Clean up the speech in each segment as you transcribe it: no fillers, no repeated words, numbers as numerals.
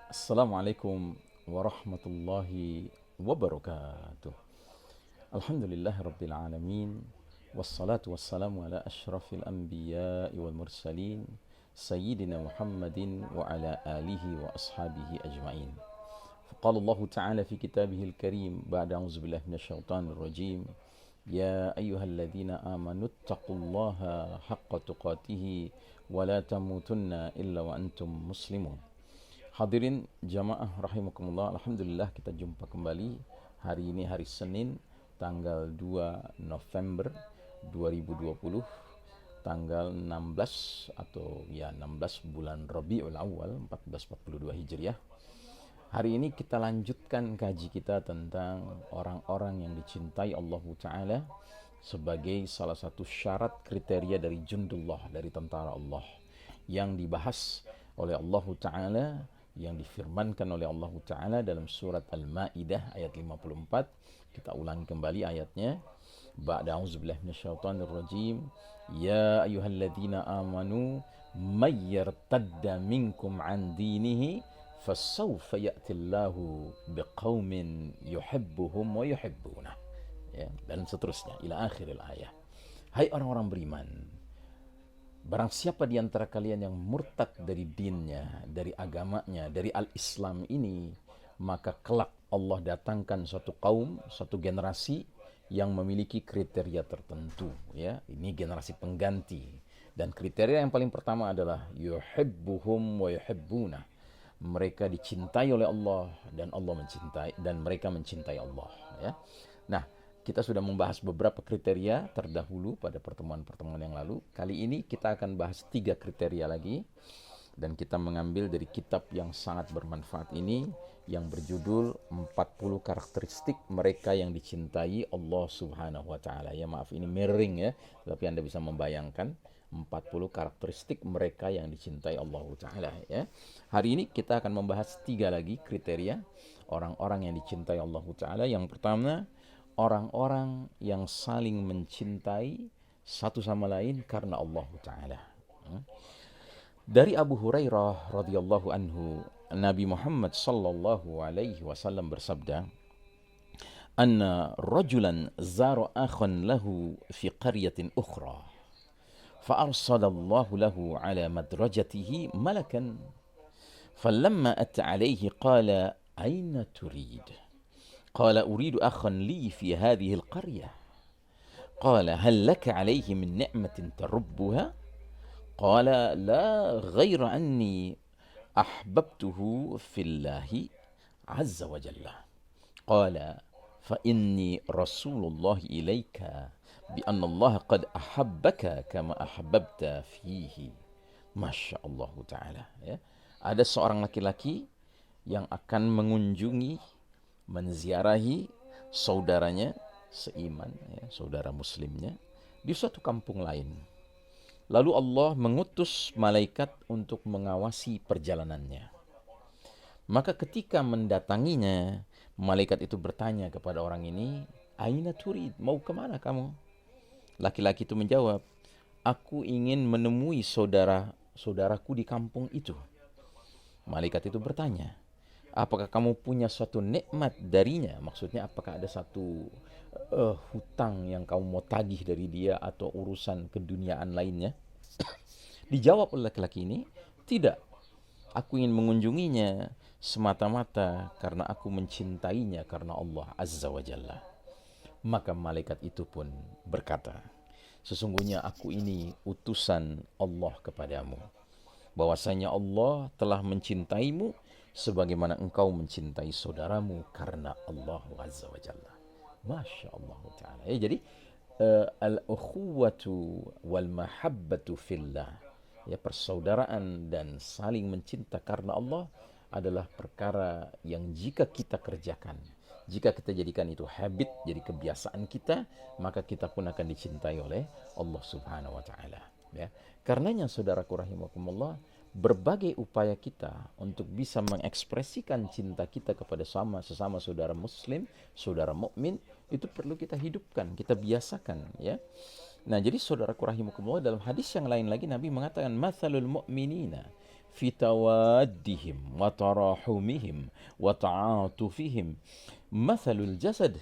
Assalamualaikum warahmatullahi wabarakatuh. Alhamdulillah rabbil alamin. Wassalatu wassalamu ala ashrafil anbiya wal mursalin Sayyidina Muhammadin wa ala alihi wa ashabihi ajma'in. فقال الله تعالى في كتابه الكريم بعد أعوذ بالله من الشيطان الرجيم يا أيها الذين آمنوا اتقوا الله حق تقاته ولا تموتن إلا وأنتم مسلمون. Hadirin jamaah rahimakumullah, alhamdulillah kita jumpa kembali. Hari ini hari Senin, tanggal 2 November 2020, tanggal 16 atau 16 bulan Rabiul Awal 1442 Hijriah. Hari ini kita lanjutkan kaji kita tentang orang-orang yang dicintai Allah Ta'ala sebagai salah satu syarat kriteria dari jundullah, dari tentara Allah, yang dibahas oleh Allah Ta'ala, yang difirmankan oleh Allah Ta'ala dalam surat Al-Ma'idah ayat 54. Kita ulangi kembali ayatnya. Ba'da a'udzubillahi minasyaitonir rajim. Ya ayyuhalladzina amanu may yartadda minkum an dinihi fasawfa ya'tillahu biqaumin yuhibbuhum wa yuhibbunah. Ya, dan seterusnya ila akhiril ayat. Hai orang-orang beriman, barang siapa di antara kalian yang murtad dari dinnya, dari agamanya, dari al-Islam ini, maka kelak Allah datangkan suatu kaum, suatu generasi yang memiliki kriteria tertentu. Ya, ini generasi pengganti. Dan kriteria yang paling pertama adalah yuhibbuhum wa yuhibbuna. Mereka dicintai oleh Allah dan Allah mencintai, dan mereka mencintai Allah. Ya. Nah, kita sudah membahas beberapa kriteria terdahulu pada pertemuan-pertemuan yang lalu. Kali ini kita akan bahas 3 kriteria lagi. Dan kita mengambil dari kitab yang sangat bermanfaat ini, yang berjudul 40 karakteristik mereka yang dicintai Allah Subhanahu wa Ta'ala. Ya, maaf ini mirroring ya, tapi Anda bisa membayangkan 40 karakteristik mereka yang dicintai Allah Ta'ala ya. Hari ini kita akan membahas 3 lagi kriteria orang-orang yang dicintai Allah Ta'ala. Yang pertama, orang-orang yang saling mencintai satu sama lain karena Allah Ta'ala. Dari Abu Hurairah radhiyallahu anhu, Nabi Muhammad sallallahu alaihi wasallam bersabda, "Anna rajulan zara akhan lahu fi qaryatin ukhra, fa arsalallahu lahu ala madrajatihi malakan, falamma ata alaihi qala aina turid?" قال أريد أخا لي في هذه القرية. قال هل لك عليه من نعمة تربها؟ قال لا غير أني أحببته في الله عز وجل. قال فإني رسول الله إليك بأن الله قد أحبك كما أحببت فيه. Masya Allah Ta'ala ya. Ada seorang laki-laki yang akan mengunjungi, menziarahi saudaranya seiman, ya, saudara muslimnya di suatu kampung lain. Lalu Allah mengutus malaikat untuk mengawasi perjalanannya. Maka ketika mendatanginya, malaikat itu bertanya kepada orang ini, "Aina turid? Mau kemana kamu?" Laki-laki itu menjawab, "Aku ingin menemui saudaraku di kampung itu." Malaikat itu bertanya, "Apakah kamu punya suatu nikmat darinya?" Maksudnya apakah ada satu hutang yang kamu mau tagih dari dia atau urusan keduniaan lainnya? Dijawab oleh laki-laki ini, "Tidak. Aku ingin mengunjunginya semata-mata karena aku mencintainya karena Allah Azza wa Jalla." Maka malaikat itu pun berkata, "Sesungguhnya aku ini utusan Allah kepadamu, bahwasanya Allah telah mencintaimu sebagaimana engkau mencintai saudaramu karena Allah Azza wa Jalla." Masya Allah Ta'ala. Ya, jadi al-ukhuwatu wal mahabbatu fillah, ya, persaudaraan dan saling mencinta karena Allah adalah perkara yang jika kita kerjakan, jika kita jadikan itu habit, jadi kebiasaan kita, maka kita pun akan dicintai oleh Allah Subhanahu wa Ta'ala. Ya. Karenanya saudaraku rahimakumullah, berbagai upaya kita untuk bisa mengekspresikan cinta kita kepada sesama saudara muslim, saudara mukmin, itu perlu kita hidupkan, kita biasakan ya. Nah, jadi saudaraku rahimakumullah, dalam hadis yang lain lagi Nabi mengatakan, "Matsalul mu'minina fi tawaddihim wa tarahumihim wa ta'atufihim mathalul jasad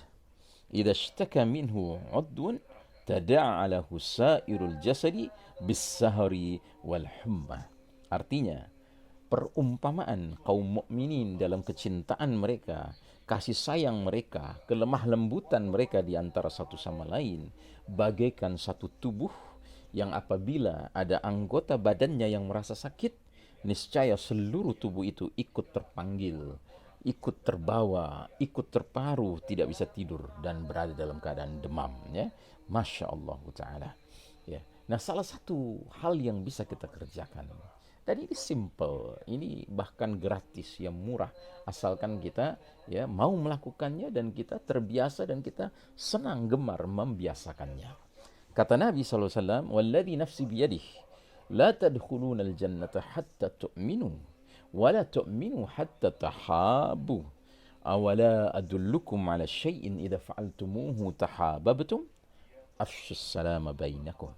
idza ishtaka minhu 'udwun tada'a lahu sa'irul jasadi bis-sahari wal humma. Artinya, perumpamaan kaum mukminin dalam kecintaan mereka, kasih sayang mereka, kelemah lembutan mereka di antara satu sama lain, bagaikan satu tubuh yang apabila ada anggota badannya yang merasa sakit, niscaya seluruh tubuh itu ikut terpanggil, ikut terbawa, ikut terparu, tidak bisa tidur dan berada dalam keadaan demam, ya. Masya Allah Ta'ala, ya. Nah, salah satu hal yang bisa kita kerjakan, dan ini simple, ini bahkan gratis, yang murah, asalkan kita ya mau melakukannya dan kita terbiasa dan kita senang gemar membiasakannya. Kata Nabi SAW, "Walladhi nafsi biyadih, la tadkhuluna al-jannata hatta tu'minu, wa la tu'minu hatta tahabu. Awala adullukum ala syai'in idza fa'altumuhu tahababtum, afshus salama bainakum."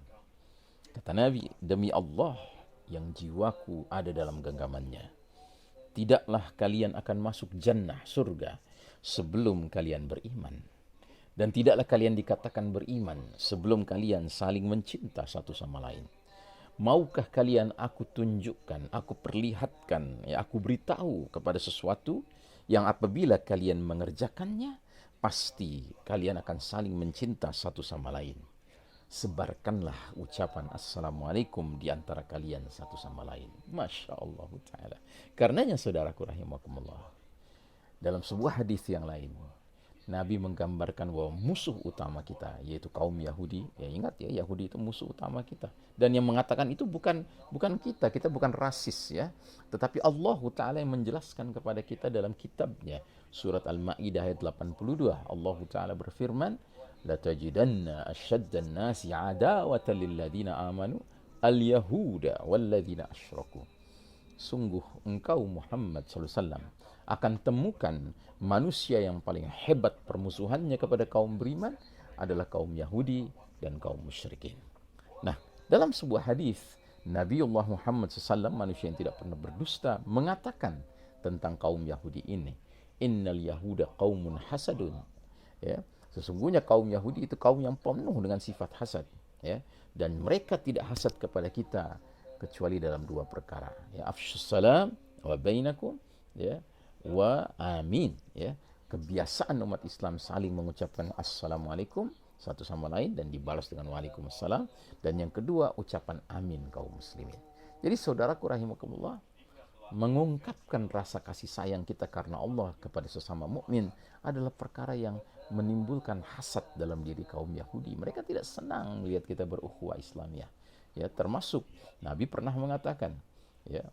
Kata Nabi, demi Allah yang jiwaku ada dalam genggamannya, tidaklah kalian akan masuk jannah, surga, sebelum kalian beriman. Dan tidaklah kalian dikatakan beriman sebelum kalian saling mencinta satu sama lain. Maukah kalian aku tunjukkan, aku perlihatkan, ya aku beritahu kepada sesuatu yang apabila kalian mengerjakannya, pasti kalian akan saling mencinta satu sama lain. Sebarkanlah ucapan Assalamualaikum di antara kalian satu sama lain. Masya Allah Ta'ala. Karenanya saudaraku rahimakumullah, dalam sebuah hadis yang lain, Nabi menggambarkan bahwa musuh utama kita yaitu kaum Yahudi. Ya ingat ya, Yahudi itu musuh utama kita. Dan yang mengatakan itu bukan kita bukan rasis ya. Tetapi Allah Ta'ala yang menjelaskan kepada kita dalam kitabnya. Surat Al-Ma'idah ayat 82. Allah Ta'ala berfirman, latajidanna asyaddan nasi adawatan lilladina amanu al-yahuda walladina asyraku. Sungguh engkau Muhammad SAW akan temukan manusia yang paling hebat permusuhannya kepada kaum beriman adalah kaum Yahudi dan kaum musyrikin. Nah, dalam sebuah hadis Nabiullah Muhammad SAW, manusia yang tidak pernah berdusta, mengatakan tentang kaum Yahudi ini, innal yahuda qaumun hasadun, ya. Sesungguhnya kaum Yahudi itu kaum yang penuh dengan sifat hasad, ya. Dan mereka tidak hasad kepada kita kecuali dalam dua perkara, ya, afshus salam wa bainakum, ya, wa amin, ya. Kebiasaan umat Islam saling mengucapkan assalamualaikum satu sama lain dan dibalas dengan waalaikumsalam. Dan yang kedua, ucapan amin kaum muslimin. Jadi saudaraku rahimakumullah, mengungkapkan rasa kasih sayang kita karena Allah kepada sesama mukmin adalah perkara yang menimbulkan hasad dalam diri kaum Yahudi. Mereka tidak senang melihat kita berukhuwah Islamiyah. Ya, termasuk Nabi pernah mengatakan, ya,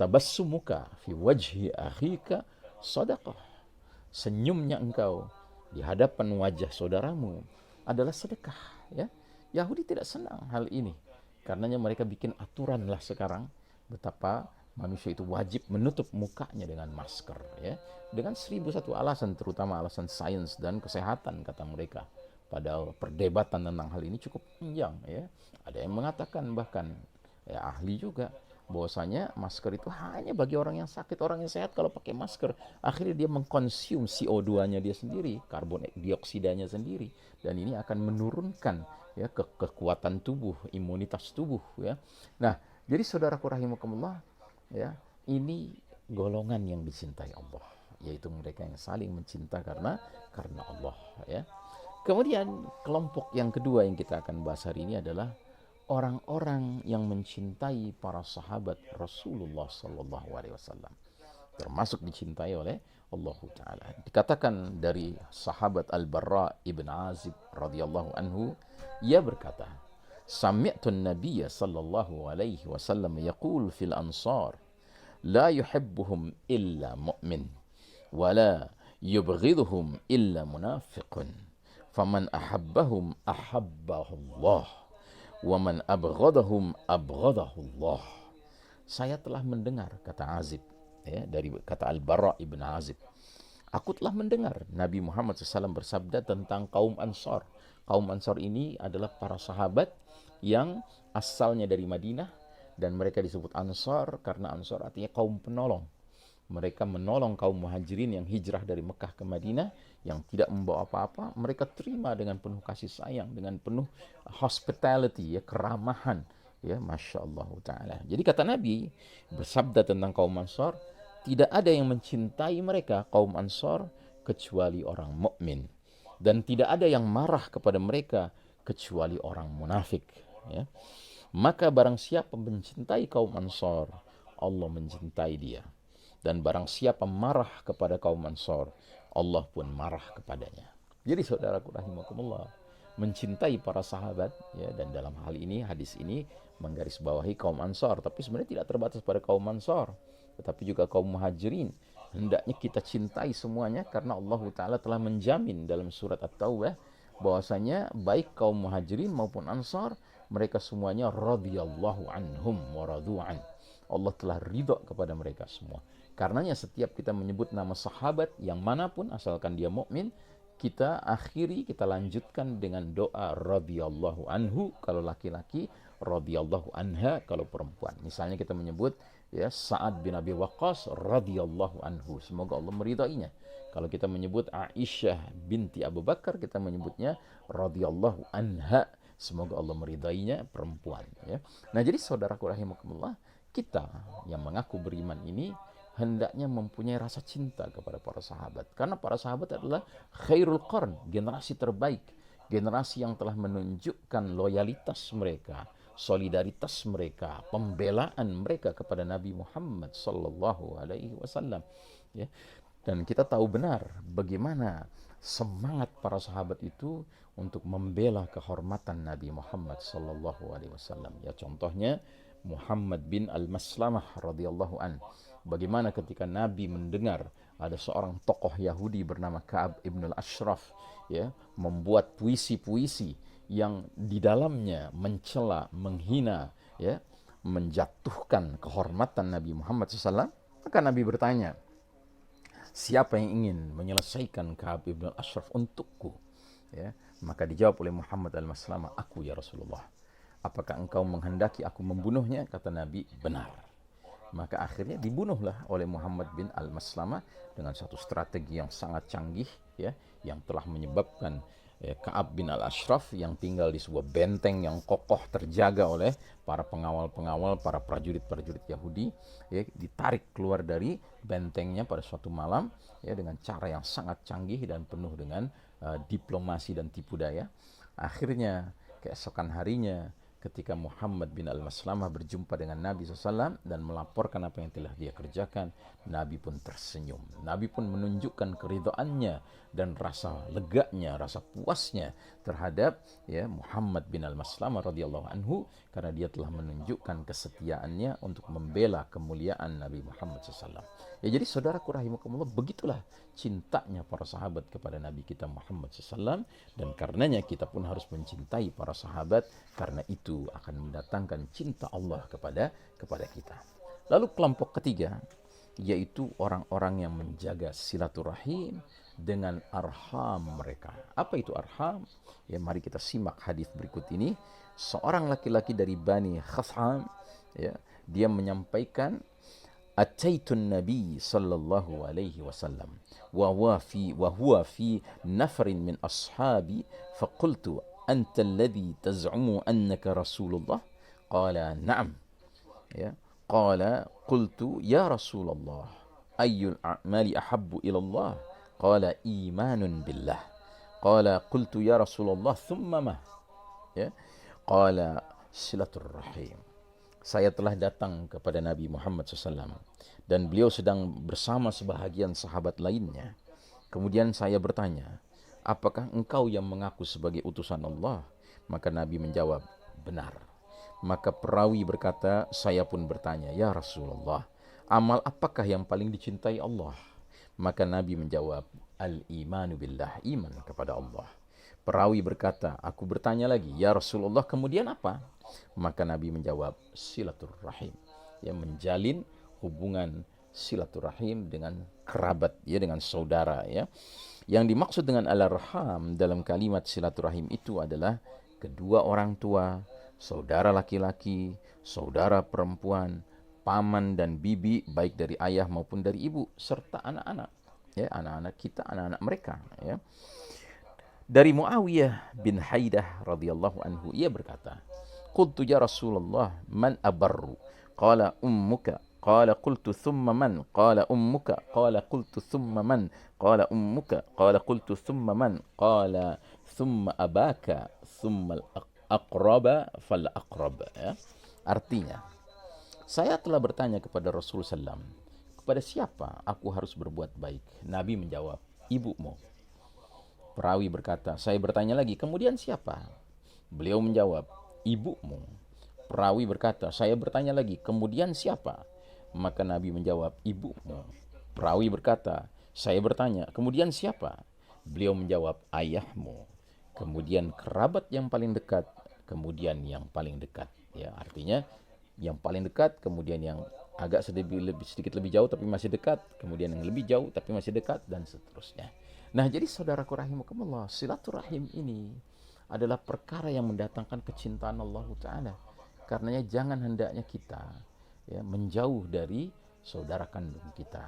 tabassumuka fi wajhi akhika sadaqah. Senyumnya engkau di hadapan wajah saudaramu adalah sedekah, ya. Yahudi tidak senang hal ini. Karenanya mereka bikin aturan lah sekarang betapa manusia itu wajib menutup mukanya dengan masker, ya, dengan 1001 alasan, terutama alasan sains dan kesehatan kata mereka. Padahal perdebatan tentang hal ini cukup panjang, ya. Ada yang mengatakan bahkan ya ahli juga bahwasanya masker itu hanya bagi orang yang sakit. Orang yang sehat kalau pakai masker akhirnya dia mengkonsum CO2-nya dia sendiri, karbon dioksidanya sendiri, dan ini akan menurunkan ya kekuatan tubuh, imunitas tubuh, ya. Nah, jadi saudaraku rahimakumullah, ya, ini golongan yang dicintai Allah, yaitu mereka yang saling mencinta karena Allah, ya. Kemudian kelompok yang kedua yang kita akan bahas hari ini adalah orang-orang yang mencintai para sahabat Rasulullah sallallahu alaihi wasallam, termasuk dicintai oleh Allah Ta'ala. Dikatakan dari sahabat Al-Barra ibn Azib radhiyallahu anhu, ia berkata, sami'tu an-nabiyya sallallahu alaihi wasallam yaqul fil ansar, la yuhibbuhum illa mu'min, wa la yubghidhuhum illa munafiqun, faman ahabbahum ahabbahu Allah, wa man abghadahum abghadahu Allah. Saya telah mendengar, kata Azib, ya, dari kata Al-Bara ibn Azib, aku telah mendengar Nabi Muhammad SAW bersabda tentang kaum Ansar. Kaum Ansar ini adalah para sahabat yang asalnya dari Madinah Dan mereka disebut Ansar karena Ansar artinya kaum penolong. Mereka menolong kaum muhajirin yang hijrah dari Mekah ke Madinah, yang tidak membawa apa-apa. Mereka terima dengan penuh kasih sayang, dengan penuh hospitality, ya, keramahan, ya, Masya Allah Ta'ala. Jadi kata Nabi bersabda tentang kaum Ansar, tidak ada yang mencintai mereka, kaum Ansar, kecuali orang mukmin, dan tidak ada yang marah kepada mereka kecuali orang munafik, ya. Maka barang siapa mencintai kaum Ansar, Allah mencintai dia. Dan barang siapa marah kepada kaum Ansar, Allah pun marah kepadanya. Jadi saudaraku rahimakumullah, mencintai para sahabat, ya, dan dalam hal ini hadis ini menggarisbawahi kaum Ansar, tapi sebenarnya tidak terbatas pada kaum Ansar, tetapi juga kaum Muhajirin. Hendaknya kita cintai semuanya karena Allah Ta'ala telah menjamin dalam surat At-Taubah bahwasanya baik kaum Muhajirin maupun Ansar, mereka semuanya radhiyallahu anhum wa radu'an. Allah telah ridha kepada mereka semua. Karenanya setiap kita menyebut nama sahabat yang manapun asalkan dia mukmin, kita akhiri, kita lanjutkan dengan doa radhiyallahu anhu kalau laki-laki, radhiyallahu anha kalau perempuan. Misalnya kita menyebut, ya, Sa'ad bin Abi Waqqas radhiyallahu anhu, semoga Allah meridainya. Kalau kita menyebut Aisyah binti Abu Bakar, kita menyebutnya radhiyallahu anha, semoga Allah meridainya, perempuan, ya. Nah, jadi saudaraku rahimakumullah, kita yang mengaku beriman ini hendaknya mempunyai rasa cinta kepada para sahabat, karena para sahabat adalah khairul qarn, generasi terbaik, generasi yang telah menunjukkan loyalitas mereka, solidaritas mereka, pembelaan mereka kepada Nabi Muhammad sallallahu alaihi wasallam, ya. Dan kita tahu benar bagaimana semangat para sahabat itu untuk membela kehormatan Nabi Muhammad sallallahu alaihi wasallam, ya. Contohnya Muhammad bin Al-Maslamah radhiyallahu an. Bagaimana ketika Nabi mendengar ada seorang tokoh Yahudi bernama Ka'ab ibn al-Ashraf, ya, membuat puisi-puisi yang di dalamnya mencela, menghina, ya, menjatuhkan kehormatan Nabi Muhammad SAW, maka Nabi bertanya, siapa yang ingin menyelesaikan Ka'ab ibn al-Ashraf untukku? Ya, maka dijawab oleh Muhammad al-Maslamah, aku ya Rasulullah. Apakah engkau menghendaki aku membunuhnya? Kata Nabi, benar. Maka akhirnya dibunuhlah oleh Muhammad bin Al-Maslamah dengan satu strategi yang sangat canggih, ya, yang telah menyebabkan Ka'ab bin Al-Ashraf yang tinggal di sebuah benteng yang kokoh terjaga oleh para pengawal-pengawal, para prajurit-prajurit Yahudi, ya, ditarik keluar dari bentengnya pada suatu malam, ya, dengan cara yang sangat canggih dan penuh dengan diplomasi dan tipu daya. Akhirnya keesokan harinya ketika Muhammad bin Al-Maslamah berjumpa dengan Nabi SAW dan melaporkan apa yang telah dia kerjakan, Nabi pun tersenyum. Nabi pun menunjukkan keridhaannya dan rasa leganya, rasa puasnya terhadap, ya, Muhammad bin Al-Maslamah radhiyallahu anhu, karena dia telah menunjukkan kesetiaannya untuk membela kemuliaan Nabi Muhammad SAW. Ya, jadi saudaraku rahimakumullah, begitulah cintanya para sahabat kepada Nabi kita Muhammad SAW, dan karenanya kita pun harus mencintai para sahabat, karena itu akan mendatangkan cinta Allah kepada kita. Lalu kelompok ketiga, yaitu orang-orang yang menjaga silaturahim dengan arham mereka. Apa itu arham? Ya, mari kita simak hadis berikut ini. Seorang laki-laki dari Bani Khas'am, ya, dia menyampaikan, Ataitun Nabi sallallahu alaihi wasallam wa huwa fi nafrin min ashabi faqultu anta alladhi taz'umu annaka Rasulullah? Qala na'am. Ya. Qala qultu ya Rasulullah ayyul a'mali ahabbu ila Allah? Qala imanun billah. Qala qultu ya Rasulullah thumma ma? Ya. Qala silatur rahim. Saya telah datang kepada Nabi Muhammad SAW dan beliau sedang bersama sebahagian sahabat lainnya. Kemudian saya bertanya, apakah engkau yang mengaku sebagai utusan Allah? Maka Nabi menjawab, benar. Maka perawi berkata, saya pun bertanya, ya Rasulullah, amal apakah yang paling dicintai Allah? Maka Nabi menjawab, al-imanu billah, iman kepada Allah. Perawi berkata, aku bertanya lagi, ya Rasulullah, kemudian apa? Maka Nabi menjawab, silaturrahim, ya, menjalin hubungan silaturahim dengan kerabat, ya, dengan saudara, ya. Yang dimaksud dengan al-arham dalam kalimat silaturahim itu adalah kedua orang tua, saudara laki-laki, saudara perempuan, paman dan bibi baik dari ayah maupun dari ibu serta anak-anak, ya, anak-anak kita, anak-anak mereka, ya. Dari Muawiyah bin Haidah radhiyallahu anhu, ia berkata, "Qultu ya Rasulullah, man abarru?" Qala ummuka. Qala qultu thumma man? Qala ummuka. Qala qultu thumma man? Qala ummuka. Qala qultu thumma man? Qala thumma abaka, thumma al-aqraba fal aqrab. Ya. Artinya, saya telah bertanya kepada Rasul sallam, kepada siapa aku harus berbuat baik? Nabi menjawab, ibumu. Perawi berkata, saya bertanya lagi, kemudian siapa? Beliau menjawab, ibumu. Perawi berkata, saya bertanya lagi, kemudian siapa? Maka Nabi menjawab, ibumu. Perawi berkata, saya bertanya, kemudian siapa? Beliau menjawab, ayahmu. Kemudian kerabat yang paling dekat, kemudian yang paling dekat. Ya, artinya yang paling dekat, kemudian yang agak sedikit lebih jauh tapi masih dekat, kemudian yang lebih jauh tapi masih dekat, dan seterusnya. Nah, jadi saudaraku rahimakumullah, silaturahim ini adalah perkara yang mendatangkan kecintaan Allah Ta'ala. Karenanya jangan hendaknya kita, ya, menjauh dari saudara kandung kita.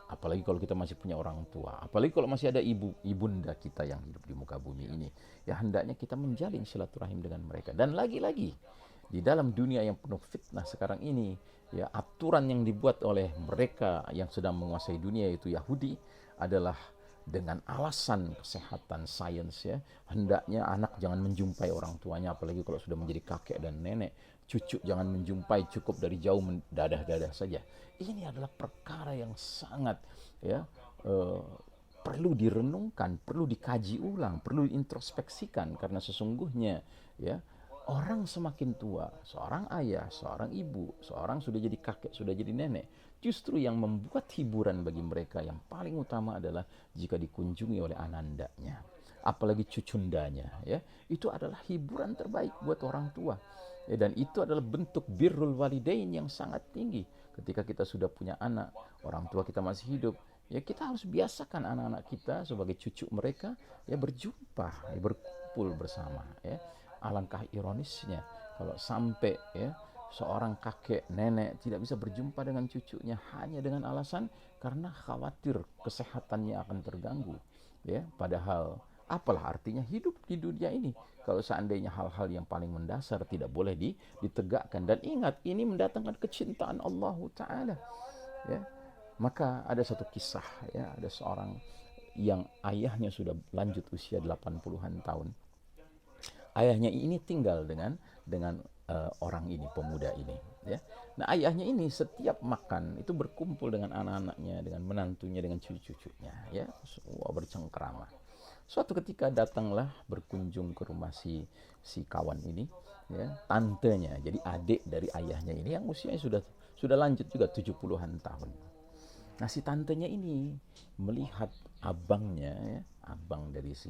Apalagi kalau kita masih punya orang tua, apalagi kalau masih ada ibunda kita yang hidup di muka bumi ini, ya hendaknya kita menjalin silaturahim dengan mereka. Dan lagi-lagi di dalam dunia yang penuh fitnah sekarang ini, ya, aturan yang dibuat oleh mereka yang sedang menguasai dunia, yaitu Yahudi, adalah dengan alasan kesehatan sains, ya, hendaknya anak jangan menjumpai orang tuanya, apalagi kalau sudah menjadi kakek dan nenek. Cucu jangan menjumpai, cukup dari jauh dadah-dadah saja. Ini adalah perkara yang sangat, ya, perlu direnungkan, perlu dikaji ulang, perlu diintrospeksikan, karena sesungguhnya, ya, orang semakin tua, seorang ayah, seorang ibu, seorang sudah jadi kakek, sudah jadi nenek, justru yang membuat hiburan bagi mereka yang paling utama adalah jika dikunjungi oleh anandanya, apalagi cucundanya, ya. Itu adalah hiburan terbaik buat orang tua. Ya, dan itu adalah bentuk birrul walidain yang sangat tinggi. Ketika kita sudah punya anak, orang tua kita masih hidup, ya kita harus biasakan anak-anak kita sebagai cucu mereka, ya, berjumpa, ya, berkumpul bersama, ya. Alangkah ironisnya kalau sampai, ya, seorang kakek nenek tidak bisa berjumpa dengan cucunya hanya dengan alasan karena khawatir kesehatannya akan terganggu, ya. Padahal apalah artinya hidup di dunia ini kalau seandainya hal-hal yang paling mendasar tidak boleh ditegakkan. Dan ingat, ini mendatangkan kecintaan Allah Ta'ala, ya. Maka ada satu kisah, ya, ada seorang yang ayahnya sudah lanjut usia 80-an tahun. Ayahnya ini tinggal dengan orang ini, pemuda ini, ya. Nah, ayahnya ini setiap makan itu berkumpul dengan anak-anaknya, dengan menantunya, dengan cucu-cucunya, ya, semua bercengkrama. Suatu ketika datanglah berkunjung ke rumah si kawan ini, ya, tantenya, jadi adik dari ayahnya ini yang usianya sudah lanjut juga 70-an tahun. Nah, si tantenya ini melihat abangnya, ya, abang dari si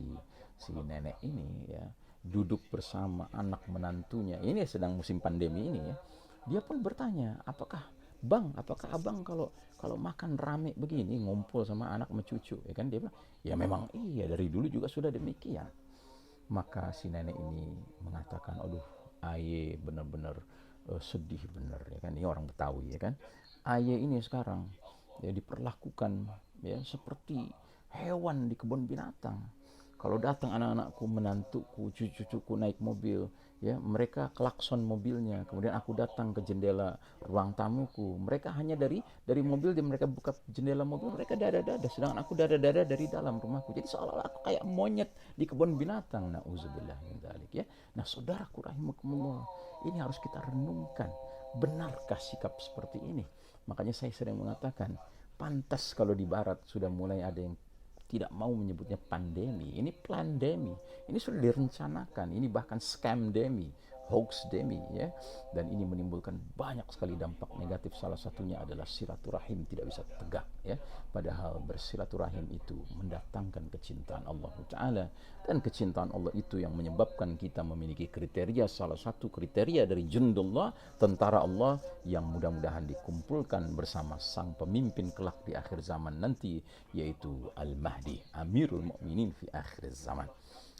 nenek ini, ya, duduk bersama anak menantunya. Ini sedang musim pandemi ini, ya. Dia pun bertanya, apakah abang kalau makan rame begini, ngumpul sama anak sama cucu, ya kan? Dia bilang, ya memang iya, dari dulu juga sudah demikian. Maka si nenek ini mengatakan, aduh, aye benar-benar sedih benar, ya kan? Ini orang Betawi, ya kan? Aye ini sekarang, ya, diperlakukan, ya, seperti hewan di kebun binatang. Kalau datang anak-anakku, menantuku, cucu-cucuku naik mobil, ya, mereka klakson mobilnya, kemudian aku datang ke jendela ruang tamuku, mereka hanya dari mobil, dan mereka buka jendela mobil, mereka dada-dada, sedangkan aku dada-dada dari dalam rumahku. Jadi seolah-olah aku kayak monyet di kebun binatang. Nauzubillah min dzalik, ya. Nah, saudaraku rahimakumullah, ini harus kita renungkan, benarkah sikap seperti ini? Makanya saya sering mengatakan, pantas kalau di barat sudah mulai ada yang tidak mau menyebutnya pandemi. Ini plandemi. Ini sudah direncanakan. Ini bahkan scamdemi, hoaxdemi, ya. Dan ini menimbulkan banyak sekali dampak negatif. Salah satunya adalah silaturahim tidak bisa tegak, ya. Padahal bersilaturahim itu mendatangkan kecintaan Allah Ta'ala. Dan kecintaan Allah itu yang menyebabkan kita memiliki kriteria, salah satu kriteria dari jundullah, tentara Allah, yang mudah-mudahan dikumpulkan bersama sang pemimpin kelak di akhir zaman nanti, yaitu Al-Mahdi, Amirul Mu'minin fi akhir zaman.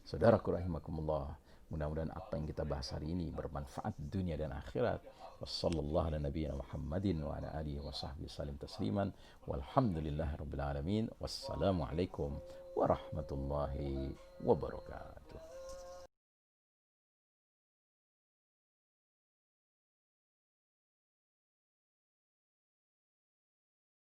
Saudaraku rahimakumullah, Mudah-mudahan apa yang kita bahas hari ini bermanfaat dunia dan akhirat. Wassallallahu ala nabiyyina Muhammadin wa ala alihi wa sahbihi salim tasliman. Walhamdulillahi rabbil alamin. Wassalamualaikum warahmatullahi wabarakatuh.